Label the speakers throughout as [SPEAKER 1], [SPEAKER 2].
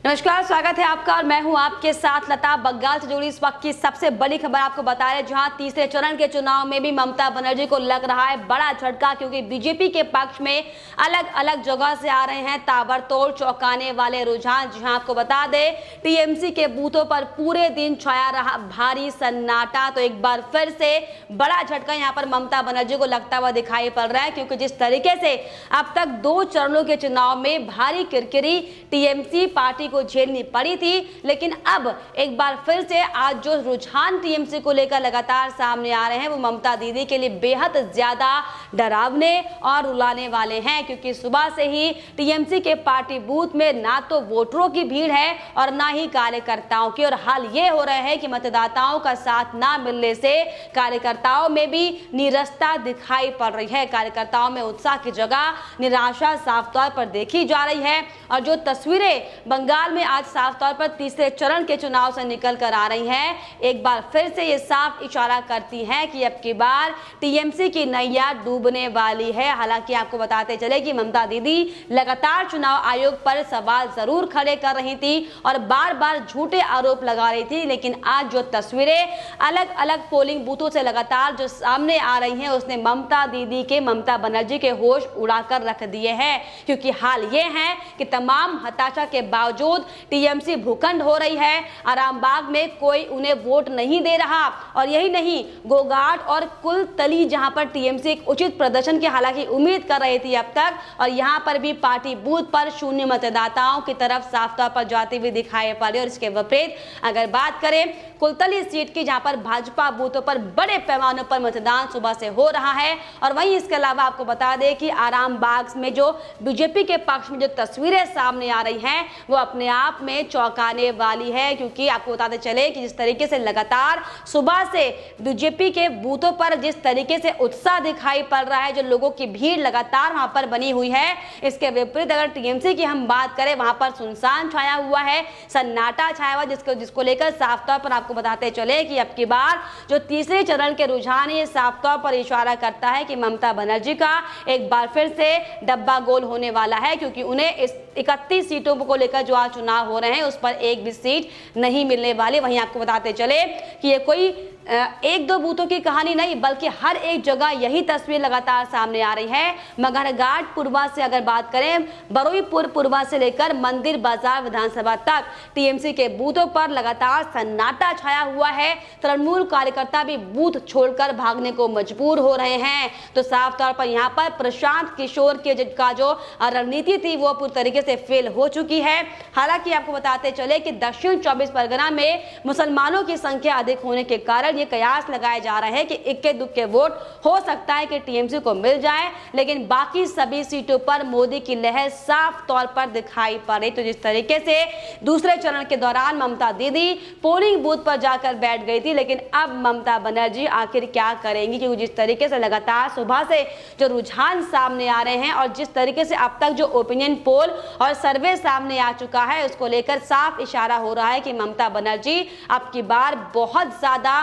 [SPEAKER 1] नमस्कार, स्वागत है आपका और मैं हूं आपके साथ लता। बंगाल से जुड़ी इस वक्त की सबसे बड़ी खबर आपको बता रहे, जहां तीसरे चरण के चुनाव में भी ममता बनर्जी को लग रहा है बड़ा झटका, क्योंकि बीजेपी के पक्ष में अलग अलग जगह से आ रहे हैं ताबड़तोड़ चौंकाने वाले रुझान। जहां आपको बता दें, टीएमसी के बूथों पर पूरे दिन छाया रहा भारी सन्नाटा। तो एक बार फिर से बड़ा झटका यहां पर ममता बनर्जी को लगता हुआ दिखाई पड़ रहा है, क्योंकि जिस तरीके से अब तक 2 चरणों के चुनाव में भारी किरकिरी टीएमसी पार्टी को झेलनी पड़ी थी, लेकिन अब एक बार फिर से आज जो रुझान टीएमसी को लेकर लगातार सामने आ रहे हैं वो ममता दीदी के लिए बेहद ज्यादा डरावने और रुलाने वाले हैं। क्योंकि सुबह से ही टीएमसी के पार्टी बूथ में ना तो वोटरों की भीड़ है और ना ही कार्यकर्ताओं की, और हाल ये हो रहा है कि मतदाताओं का साथ ना मिलने से कार्यकर्ताओं में भी नीरसता दिखाई पड़ रही है। कार्यकर्ताओं में उत्साह की जगह निराशा साफ तौर पर देखी जा रही है, और जो तस्वीरें बंगाल में आज साफ तौर पर तीसरे चरण के चुनाव से निकल कर आ रही हैं, एक बार फिर से ये साफ इशारा करती हैं कि अब की बार टीएमसी की नैया डूबने वाली है। हालांकि आपको बताते चले कि ममता दीदी लगातार चुनाव आयोग पर सवाल जरूर खड़े कर रही थी और बार बार झूठे आरोप लगा रही थी, लेकिन आज जो तस्वीरें अलग अलग पोलिंग बूथों से लगातार जो सामने आ रही हैं, उसने ममता दीदी के, ममता बनर्जी के होश उड़ाकर रख दिए हैं। क्योंकि हाल ये है कि तमाम हताशा के बावजूद टीएमसी भूखंड हो रही है। आरामबाग में कोई उन्हें वोट नहीं दे रहा, और यही नहीं, गोघाट और कुलतली जहां पर टीएमसी एक उचित प्रदर्शन की हालांकि उम्मीद कर रही थी अब तक, और यहां पर भी पार्टी बूथ पर शून्य मतदाताओं की तरफ साफ तौर पर जाती हुई दिखाई पड़ी। और इसके विपरीत अगर बात करें कुलतली सीट की, जहां पर भाजपा बूथों पर बड़े पैमाने पर मतदान सुबह से हो रहा है, और वहीं इसके अलावा आपको बता दें कि आरामबाग में जो बीजेपी के पक्ष में जो तस्वीरें सामने आ रही हैं वो अपने आप में चौंकाने वाली है। क्योंकि आपको बताते चले कि जिस तरीके से लगातार सुबह से बीजेपी के बूथों पर जिस तरीके से उत्साह दिखाई पड़ रहा है, जो लोगों की भीड़ लगातार वहां पर बनी हुई है, इसके विपरीत अगर टीएमसी की हम बात करें, वहां पर सुनसान छाया हुआ है, सन्नाटा छाया हुआ, जिसको लेकर साफ तौर पर आपको बताते चले कि अब की बार जो तीसरे चरण के रुझान ये साफ तौर पर इशारा करता है कि ममता बनर्जी का एक बार फिर से डब्बा गोल होने वाला है। क्योंकि उन्हें इस 31 सीटों को लेकर जो आज चुनाव हो रहे हैं उस पर एक भी सीट नहीं मिलने वाली। वहीं आपको बताते चले कि ये कोई 1-2 बूथों की कहानी नहीं, बल्कि हर एक जगह यही तस्वीर लगातार सामने आ रही है। मगरघाट पूर्वा से अगर बात करें, बरुईपुर पूर्वा से लेकर मंदिर बाजार विधानसभा तक टीएमसी के बूथों पर लगातार सन्नाटा छाया हुआ है। तृणमूल कार्यकर्ता भी बूथ छोड़कर भागने को मजबूर हो रहे हैं। तो साफ तौर पर यहाँ पर प्रशांत किशोर के का जो रणनीति थी वो पूरी तरीके से फेल हो चुकी है। हालांकि आपको बताते चले कि दक्षिण 24 परगना में मुसलमानों की संख्या अधिक होने के कारण ये कयास लगाया जा रहा है कि इक्के दुक्के वोट हो सकता है कि टीएमसी को मिल जाए, लेकिन बाकी सभी सीटों पर मोदी की लहर साफ तौर पर दिखाई पड़ी। तो जिस तरीके से दूसरे चरण के दौरान ममता दीदी पोलिंग बूथ पर जाकर बैठ गई थी, लेकिन अब ममता बनर्जी आखिर क्या करेंगी? क्योंकि जिस तरीके से लगातार सुबह से जो रुझान सामने आ रहे हैं और जिस तरीके से अब तक जो ओपिनियन पोल और सर्वे सामने आ चुका है, उसको लेकर साफ इशारा हो रहा है कि ममता बनर्जी अब की बार बहुत ज्यादा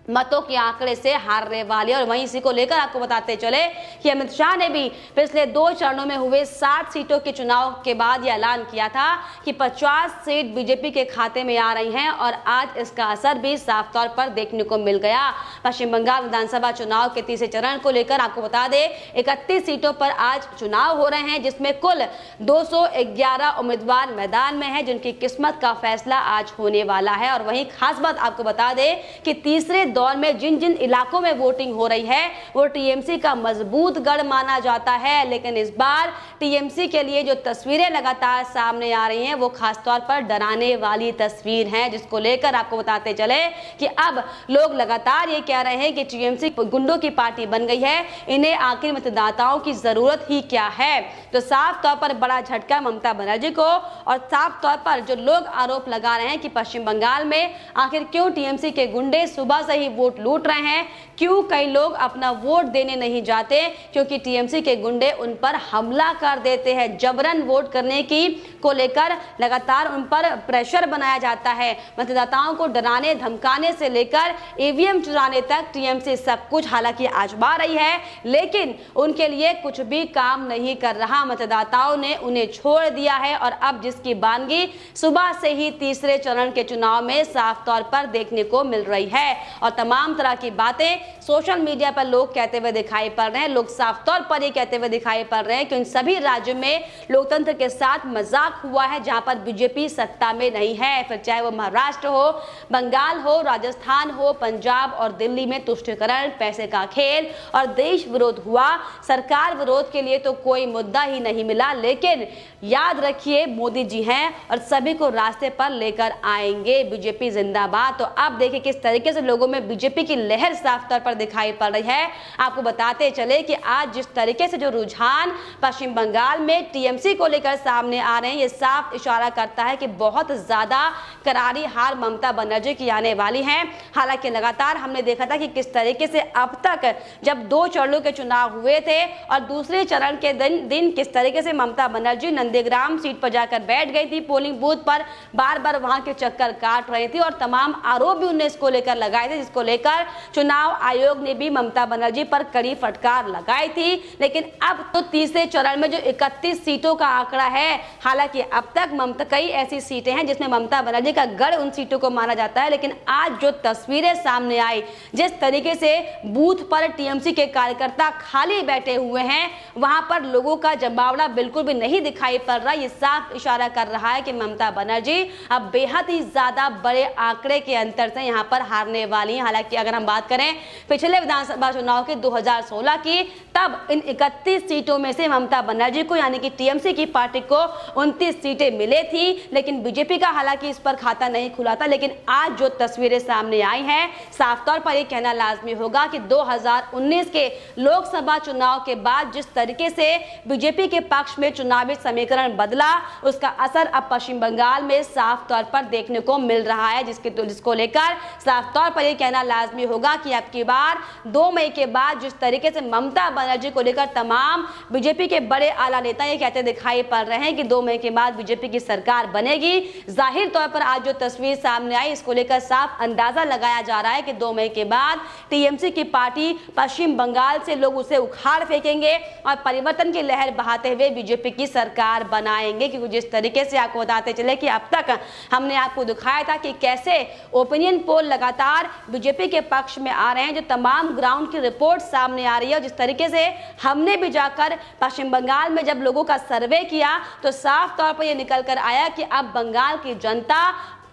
[SPEAKER 1] मतों के आंकड़े से हारने वाली। और वहीं इसी को लेकर आपको बताते चले कि अमित शाह ने भी पिछले 2 चरणों में हुए 60 सीटों के चुनाव के बाद यह ऐलान किया था कि 50 सीट बीजेपी के खाते में आ रही हैं, और आज इसका असर भी साफ तौर पर देखने को मिल गया। पश्चिम बंगाल विधानसभा चुनाव के तीसरे चरण को लेकर आपको बता दें 31 सीटों पर आज चुनाव हो रहे हैं, जिसमें कुल 211 उम्मीदवार मैदान में हैं, जिनकी किस्मत का फैसला आज होने वाला है। और वहीं खास बात आपको बता दें कि तीसरे दौर में जिन जिन इलाकों में वोटिंग हो रही है वो टीएमसी का मजबूत गढ़ माना जाता है, लेकिन इस बार टीएमसी के लिए जो तस्वीरें लगातार सामने आ रही हैं वो खासतौर पर डराने वाली तस्वीर हैं, जिसको लेकर आपको बताते चले कि अब लोग लगातार ये कह रहे हैं कि टीएमसी गुंडों की पार्टी बन गई है, इन्हें आखिर मतदाताओं की जरूरत ही क्या है। तो साफ तौर पर बड़ा झटका ममता बनर्जी को, और साफ तौर पर जो लोग आरोप लगा रहे हैं कि पश्चिम बंगाल में आखिर क्यों टीएमसी के गुंडे सुबह से ही ही वोट लूट रहे हैं। क्यों कई लोग अपना वोट देने नहीं जाते? क्योंकि टीएमसी के गुंडे उन पर हमला कर देते हैं। जबरन वोट करने की को लेकर लगातार उन पर प्रेशर बनाया जाता है। मतदाताओं को डराने धमकाने से लेकर ईवीएम चुराने तक टीएमसी सब कुछ हालांकि आजमा रही है, लेकिन उनके लिए कुछ भी काम नहीं कर रहा। मतदाताओं ने उन्हें छोड़ दिया है और अब जिसकी बानगी सुबह से ही तीसरे चरण के चुनाव में साफ तौर पर देखने को मिल रही है और तमाम तरह की बातें सोशल मीडिया पर लोग कहते हुए दिखाई पड़ रहे हैं। लोग साफ तौर पर ये कहते हुए दिखाई पड़ रहे हैं कि इन सभी राज्यों में लोकतंत्र के साथ मजाक हुआ है, जहां पर बीजेपी सत्ता में नहीं है। फिर चाहे वो महाराष्ट्र हो, बंगाल हो, राजस्थान हो, पंजाब और दिल्ली में तुष्टीकरण, पैसे का खेल और देश विरोध हुआ। सरकार विरोध के लिए तो कोई मुद्दा ही नहीं मिला, लेकिन याद रखिए मोदी जी हैं और सभी को रास्ते पर लेकर आएंगे। बीजेपी जिंदाबाद। तो अब देखिए किस तरीके से लोगों में बीजेपी की लहर साफ तौर पर दिखाई पड़ रही है। आपको बताते चले कि आज जिस तरीके से जो रुझान पश्चिम बंगाल में टीएमसी को लेकर सामने आ रहे हैं, ये साफ इशारा करता है कि बहुत ज्यादा करारी हार ममता बनर्जी की आने वाली है। हालांकि लगातार हमने देखा था कि किस तरीके से अब तक जब 2 चरणों के चुनाव हुए थे और दूसरे चरण के दिन किस तरीके से ममता बनर्जी नंदीग्राम सीट पर जाकर बैठ गई थी, पोलिंग बूथ पर बार बार वहां के चक्कर काट रही थी और तमाम आरोप भी उन्होंने इसको लेकर लगाए थे, जिसको लेकर चुनाव आयोग ने भी ममता बनर्जी पर कड़ी फटकार लगाई थी। लेकिन अब तो तीसरे चरण में जो 31 सीटों का आंकड़ा है, हालांकि अब तक ममता कई ऐसी सीटें हैं जिसमें ममता बनर्जी का गढ़ उन सीटों को माना जाता है, लेकिन आज जो तस्वीरें सामने आई, जिस तरीके से बूथ पर टीएमसी के कार्यकर्ता खाली बैठे हुए हैं, वहां पर लोगों का जमावड़ा बिल्कुल भी नहीं दिखाई पड़ रहा। ये साफ इशारा कर रहा है कि ममता बनर्जी अब बेहद ही ज्यादा बड़े आंकड़े के अंतर से यहां पर हारने वाली हैं। हालांकि अगर हम बात करें पिछले विधानसभा चुनाव के 2016 की, तब इन 31 सीटों में से ममता बनर्जी को यानी कि टीएमसी की पार्टी को 29 सीटें मिले थी, लेकिन बीजेपी का हालांकि इस पर खाता नहीं खुला था। लेकिन आज जो तस्वीरें सामने आई हैं, साफ तौर पर यह कहना लाजमी होगा कि 2019 के लोकसभा चुनाव के बाद जिस तरीके से बीजेपी के पक्ष में चुनावी समीकरण बदला, उसका असर अब पश्चिम बंगाल में साफ तौर पर देखने को मिल रहा है, जिसको लेकर साफ तौर पर यह कहना लाजमी होगा कि अब की बार 2 मई के बाद जिस तरीके से ममता बनर्जी को लेकर तमाम बीजेपी के बड़े आला नेता ये कहते दिखाई पड़ रहे हैं कि 2 मई के बाद बीजेपी की सरकार बनेगी। जाहिर तौर पर आज जो तस्वीर सामने आई, इसको लेकर साफ अंदाजा लगाया जा रहा है कि 2 मई के बाद टीएमसी की पार्टी पश्चिम बंगाल से लोग उसे उखाड़ फेंकेंगे और परिवर्तन की लहर बहाते हुए बीजेपी की सरकार बनाएंगे। क्योंकि जिस तरीके से आपको बताते चले कि अब तक हमने आपको दिखाया था कि कैसे ओपिनियन पोल लगातार बीजेपी के पक्ष में आ रहे हैं, जो तमाम ग्राउंड की रिपोर्ट सामने आ रही है। जिस तरीके से हमने भी जाकर पश्चिम बंगाल में जब लोगों का सर्वे किया, तो साफ तौर पर यह निकल कर आया कि अब बंगाल की जनता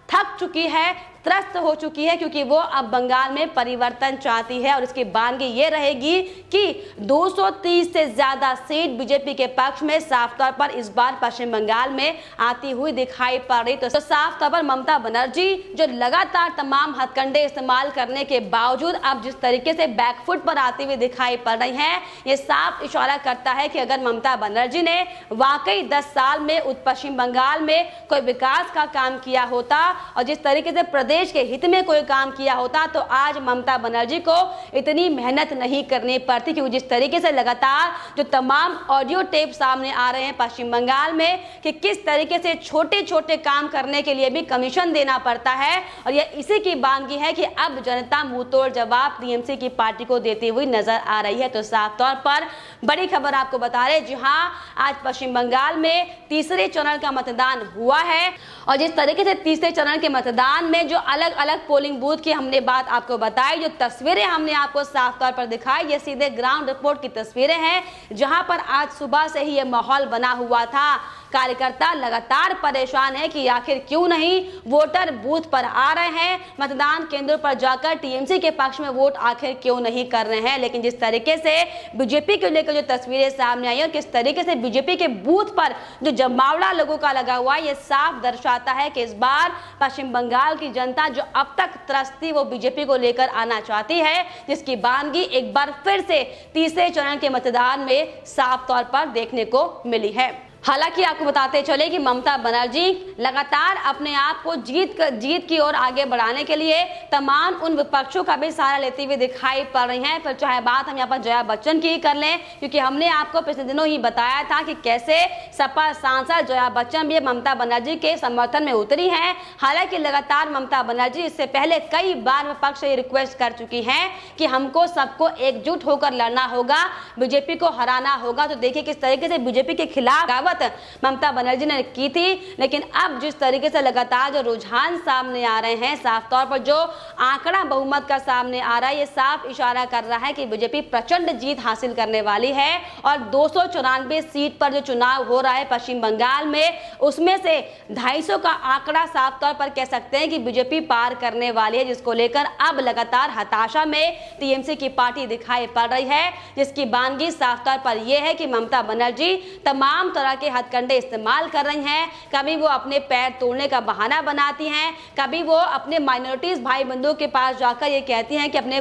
[SPEAKER 1] थक चुकी है, त्रस्त हो चुकी है, क्योंकि वो अब बंगाल में परिवर्तन चाहती है और इसकी बानगी ये रहेगी कि 230 से ज्यादा सीट बीजेपी के पक्ष में साफ तौर पर इस बार पश्चिम बंगाल में आती हुई दिखाई पड़ रही। तो साफ तौर पर ममता बनर्जी जो लगातार तमाम हथकंडे इस्तेमाल करने के बावजूद अब जिस तरीके से बैकफुट पर आती हुई दिखाई पड़ रही है, ये साफ इशारा करता है कि अगर ममता बनर्जी ने वाकई 10 साल में पश्चिम बंगाल में कोई विकास का काम किया होता और जिस तरीके से प्रदेश के हित में कोई काम किया होता, तो आज ममता बनर्जी को इतनी मेहनत नहीं करनी पड़ती। क्योंकि जिस तरीके से लगातार जो तमाम ऑडियो टेप सामने आ रहे हैं पश्चिम बंगाल में कि किस तरीके से छोटे छोटे काम करने के लिए भी कमीशन देना पड़ता है, और यह इसी की बानगी है कि अब जनता मुंहतोड़ जवाब टीएमसी की पार्टी को देती हुई नजर आ रही है। तो साफ तौर पर बड़ी खबर आपको बता रहे, जी हाँ, आज पश्चिम बंगाल में तीसरे चरण का मतदान हुआ है और जिस तरीके से तीसरे चरण के मतदान में जो अलग अलग पोलिंग बूथ की हमने बात आपको बताई, जो तस्वीरें हमने आपको साफ तौर पर दिखाई, ये सीधे ग्राउंड रिपोर्ट की तस्वीरें हैं, जहां पर आज सुबह से ही ये माहौल बना हुआ था। कार्यकर्ता लगातार परेशान है कि आखिर क्यों नहीं वोटर बूथ पर आ रहे हैं, मतदान केंद्रों पर जाकर टीएमसी के पक्ष में वोट आखिर क्यों नहीं कर रहे हैं। लेकिन जिस तरीके से बीजेपी को लेकर जो तस्वीरें सामने आई और किस तरीके से बीजेपी के बूथ पर जो जमावड़ा लोगों का लगा हुआ है, ये साफ दर्शाता है कि इस बार पश्चिम बंगाल की जनता जो अब तक त्रस्त थी वो बीजेपी को लेकर आना चाहती है, जिसकी बानगी एक बार फिर से तीसरे चरण के मतदान में साफ तौर पर देखने को मिली है। हालांकि आपको बताते चले कि ममता बनर्जी लगातार अपने आप को जीत की ओर आगे बढ़ाने के लिए तमाम उन विपक्षों का भी सहारा लेते हुए दिखाई पड़ रही हैं। फिर चाहे बात हम यहाँ पर जया बच्चन की कर लें, क्योंकि हमने आपको पिछले दिनों ही बताया था कि कैसे सपा सांसद जया बच्चन भी ममता बनर्जी के समर्थन में उतरी हैं। हालांकि लगातार ममता बनर्जी इससे पहले कई बार विपक्ष से रिक्वेस्ट कर चुकी हैं कि हमको सबको एकजुट होकर लड़ना होगा, बीजेपी को हराना होगा। तो देखिए किस तरीके से बीजेपी के खिलाफ ममता बनर्जी ने की थी, लेकिन अब जिस तरीके से लगातार जो रुझान सामने आ रहे हैं, साफ तौर पर जो आंकड़ा बहुमत का सामने आ रहा है, ये साफ इशारा कर रहा है कि बीजेपी प्रचंड जीत हासिल करने वाली है। और 294 सीट पर जो चुनाव हो रहा है पश्चिम बंगाल में, उसमें से 250 का आंकड़ा साफ तौर पर कह सकते हैं कि बीजेपी पार करने वाली है, जिसको लेकर अब लगातार हताशा में टीएमसी की पार्टी दिखाई पड़ रही है, जिसकी बानगी साफ तौर पर यह है कि ममता बनर्जी तमाम तरह के हथकंडे इस्तेमाल कर रही हैं। कभी वो अपने पैर तोड़ने का बहाना बनाती हैं, कभी वो अपने माइनॉरिटीज भाई बंधुओं के पास जाकर ये कहती हैं कि अपने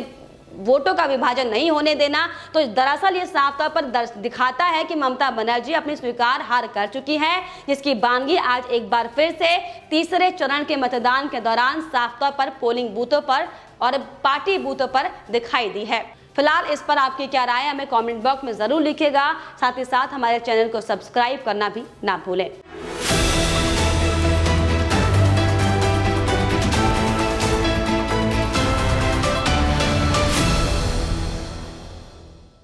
[SPEAKER 1] वोटों का विभाजन नहीं होने देना। तो दरअसल ये साफ तौर पर दिखाता है कि ममता बनर्जी अपनी स्वीकार हार कर चुकी है, जिसकी बानगी आज एक बार फिर से तीसरे चरण के मतदान के दौरान साफ तौर पर पोलिंग बूथों पर और पार्टी बूथों पर दिखाई दी है। फिलहाल इस पर आपकी क्या राय है, हमें कमेंट बॉक्स में जरूर लिखिएगा। साथ ही साथ हमारे चैनल को सब्सक्राइब करना भी ना भूलें।